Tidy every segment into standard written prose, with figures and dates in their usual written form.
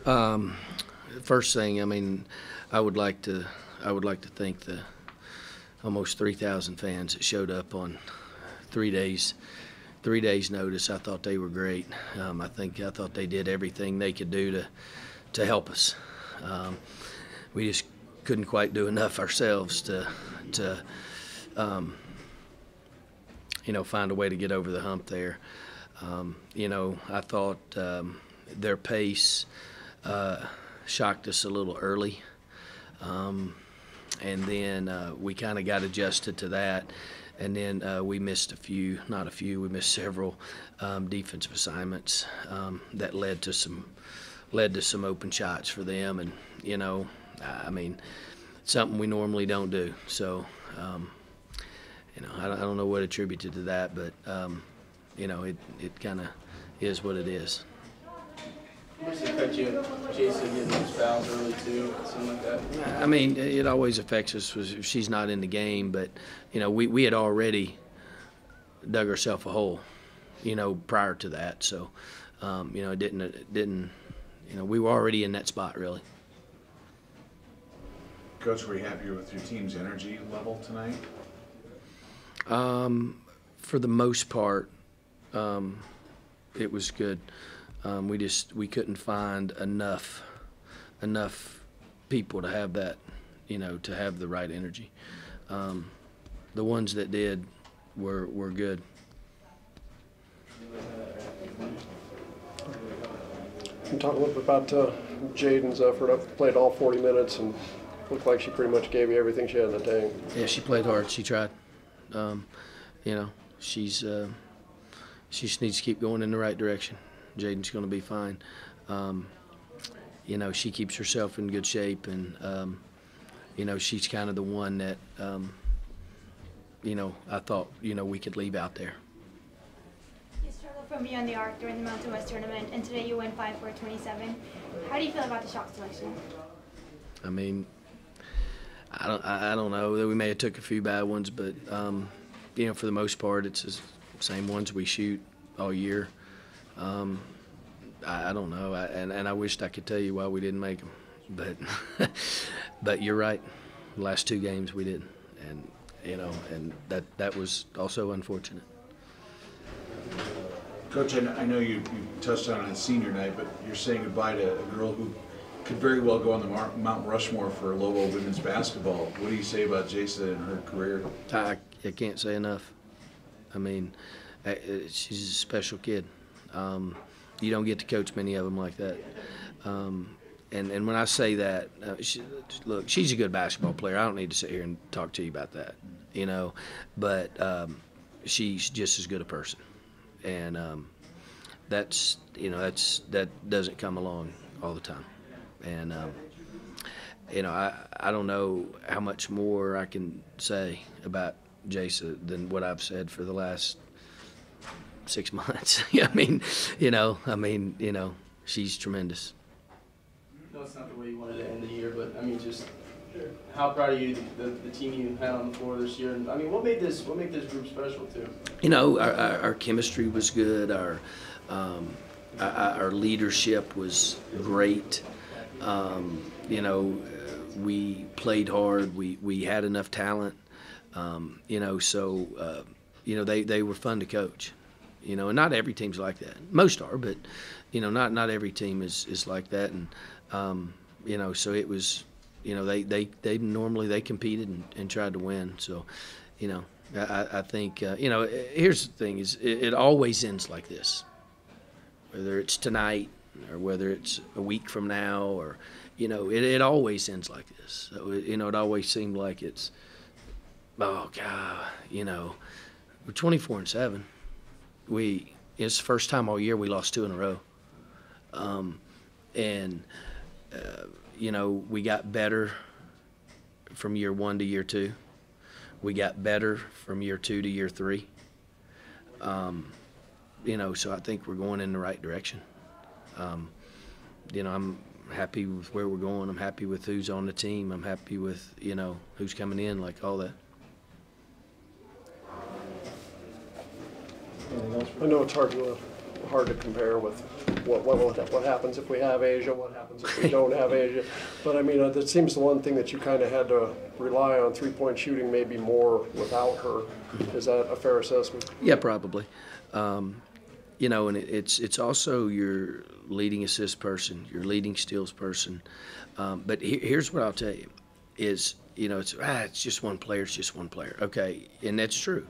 Um, First thing, I mean, I would like to thank the almost 3,000 fans that showed up on 3 days notice. I thought they were great. I thought they did everything they could do to help us. We just couldn't quite do enough ourselves to find a way to get over the hump there. I thought their pace shocked us a little early, and then we kind of got adjusted to that, and then we missed we missed several defensive assignments that led to some open shots for them, and I mean, something we normally don't do. So I don't know what attributed to that, but it kind of is what it is. Does it affect you, Jason, getting those fouls early too, something like that? I mean, it always affects us if she's not in the game, but we had already dug ourselves a hole, prior to that. So, it didn't. We were already in that spot really. Coach, were you happy with your team's energy level tonight? For the most part, it was good. We couldn't find enough people to have that, to have the right energy. The ones that did were good. Can you talk a little bit about Jaden's effort? I've played all 40 minutes and looked like she pretty much gave you everything she had in the tank. Yeah, she played hard. She tried. She just needs to keep going in the right direction. Jaden's going to be fine. She keeps herself in good shape, and she's kind of the one that I thought we could leave out there. You struggled from beyond the arc during the Mountain West tournament, and today you win 5 for 27. How do you feel about the shot selection? I mean, I don't know. We may have took a few bad ones, but for the most part, it's the same ones we shoot all year. I don't know, and I wished I could tell you why we didn't make them, but you're right. The last 2 games we didn't, and that was also unfortunate. Coach, I know you touched on it senior night, but you're saying goodbye to a girl who could very well go on the Mount Rushmore for Lobo women's basketball. What do you say about Jason and her career? I can't say enough. I mean, she's a special kid. You don't get to coach many of them like that. And when I say that, look, she's a good basketball player. I don't need to sit here and talk to you about that, but she's just as good a person. And that doesn't come along all the time. And I don't know how much more I can say about Jason than what I've said for the last 6 months. I mean, she's tremendous. No, it's not the way you wanted to end the year, but I mean, just how proud are you the team you had on the floor this year? And I mean, what made this group special too? Our chemistry was good. Our leadership was great. We played hard. We had enough talent. They were fun to coach. And not every team's like that. Most are, but not every team is like that. And so it was. They normally competed and tried to win. So, I think here's the thing: is it always ends like this. Whether it's tonight or whether it's a week from now, or it always ends like this. So it always seemed like it's, oh God, we're 24-7. It's the first time all year we lost 2 in a row. We got better from year 1 to year 2. We got better from year 2 to year 3. So I think we're going in the right direction. I'm happy with where we're going. I'm happy with who's on the team. I'm happy with, who's coming in, like all that. I know it's hard to hard to compare with what happens if we have Asia, what happens if we don't have Asia. But I mean, that seems the one thing that you kind of had to rely on, three-point shooting maybe more without her. Is that a fair assessment? Yeah, probably. You know, and it's also your leading assist person, your leading steals person. But here's what I'll tell you is, you know, it's just one player, it's just one player. Okay, and that's true.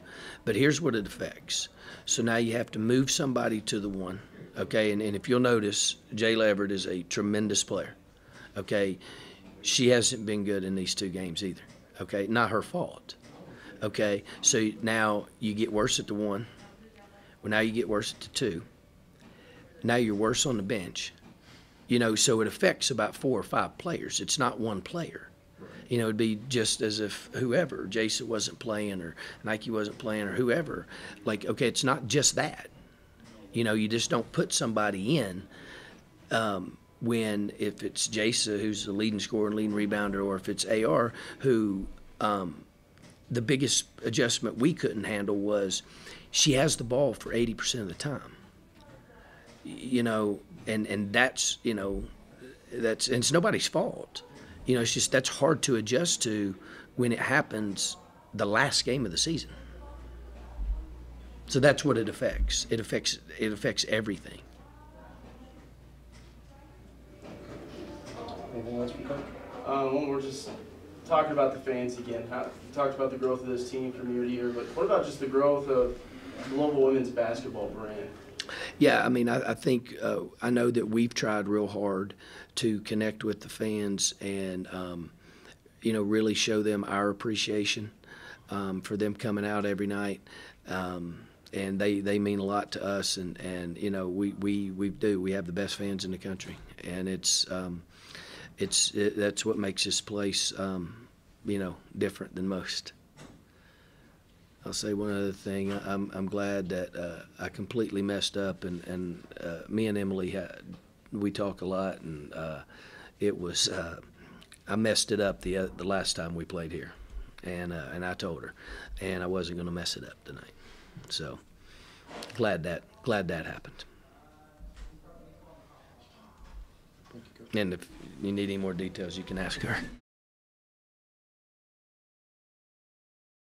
But here's what it affects. So now you have to move somebody to the one, okay? And if you'll notice, Jayla Everett is a tremendous player, okay? She hasn't been good in these 2 games either, okay? Not her fault, okay? So now you get worse at the 1. Well, now you get worse at the 2. Now you're worse on the bench. You know, so it affects about 4 or 5 players. It's not one player. You know, it'd be just as if whoever, Jason wasn't playing or Nike wasn't playing or whoever. Like, okay, it's not just that. You know, you just don't put somebody in when if it's Jason who's the leading scorer and leading rebounder, or if it's AR who the biggest adjustment we couldn't handle was she has the ball for 80% of the time. You know, and that's, you know, and it's nobody's fault. You know, it's just that's hard to adjust to when it happens the last game of the season. So that's what it affects. It affects everything. Anything else, Coach? When we're just talking about the fans again, you talked about the growth of this team from year to year, but what about just the growth of Global Women's Basketball brand? Yeah, I mean, I think I know that we've tried real hard to connect with the fans and, you know, really show them our appreciation for them coming out every night. And they mean a lot to us, and you know, we do. We have the best fans in the country, and that's what makes this place, you know, different than most. I'll say one other thing. I'm glad that I completely messed up, and me and Emily we talk a lot, and it was I messed it up the last time we played here, and I told her, and I wasn't going to mess it up tonight. So glad that happened. And if you need any more details, you can ask her.